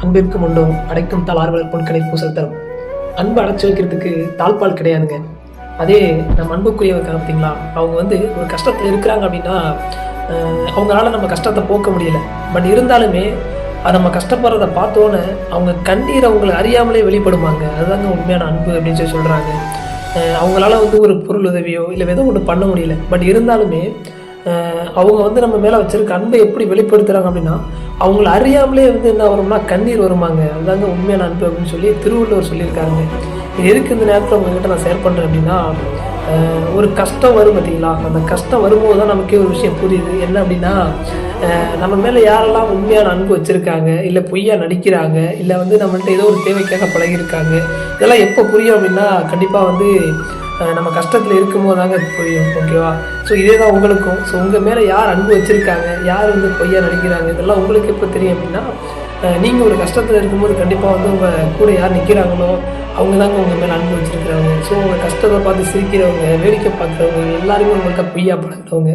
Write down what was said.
அன்பிற்கும் உண்டோ அடைக்கும் தளார்வலர் பொன்கணில் பூசல் தரும். அன்பு அடைச்சி வைக்கிறதுக்கு தாழ்பால் கிடையாதுங்க. அதே நம்ம அன்புக்குரியவங்க பார்த்தீங்களா, அவங்க ஒரு கஷ்டத்தில் இருக்கிறாங்க அப்படின்னா அவங்களால நம்ம கஷ்டத்தை போக்க முடியல. பட் இருந்தாலுமே அது நம்ம கஷ்டப்படுறத பார்த்தோன்னே அவங்க கண்ணீர் அவங்களை அறியாமலே வெளிப்படுவாங்க. அதுதாங்க உண்மையான அன்பு அப்படின்னு சொல்லி சொல்கிறாங்க. அவங்களால ஒரு பொருள் உதவியோ இல்லை ஏதோ ஒன்று பண்ண முடியல. பட் இருந்தாலுமே அவங்க நம்ம மேலே வச்சிருக்க அன்பை எப்படி வெளிப்படுத்துகிறாங்க அப்படின்னா அவங்கள அறியாமலே என்ன வரும்னா கண்ணீர் வருமாங்க. அதுதாங்க உண்மையான அன்பு அப்படின்னு சொல்லி திருவள்ளுவர் சொல்லியிருக்காங்க. இது எதுக்கு இந்த நேரத்தில் உங்ககிட்ட நான் ஷேர் பண்ணுறேன் அப்படின்னா, ஒரு கஷ்டம் வரும் பார்த்தீங்களா, அந்த கஷ்டம் வரும்போது தான் நமக்கே ஒரு விஷயம் புரியுது. என்ன அப்படின்னா, நம்ம மேலே யாரெல்லாம் உண்மையான அன்பு வச்சுருக்காங்க, இல்லை பொய்யா நடிக்கிறாங்க, இல்லை நம்மள்ட்ட ஏதோ ஒரு தேவைக்காக பழகியிருக்காங்க, இதெல்லாம் எப்போ புரியும் அப்படின்னா கண்டிப்பாக நம்ம கஷ்டத்தில் இருக்கும்போது தாங்க புரியும். ஓகேவா? ஸோ இதே தான் உங்களுக்கும். ஸோ உங்கள் மேலே யார் அன்பு வச்சுருக்காங்க, யார் பொய்யா நடிக்கிறாங்க, இதெல்லாம் உங்களுக்கு எப்போ தெரியும் அப்படின்னா, நீங்கள் ஒரு கஷ்டத்தில் இருக்கும்போது கண்டிப்பாக உங்கள் கூட யார் நிற்கிறாங்களோ அவங்க தாங்க உங்கள் மேலே அன்பு வச்சுருக்கிறாங்க. ஸோ உங்கள் கஷ்டத்தை பார்த்து சிரிக்கிறவங்க, வேடிக்கை பார்க்குறவங்க எல்லாருமே உங்கள்கிட்ட பொய்யா பழகிறவங்க.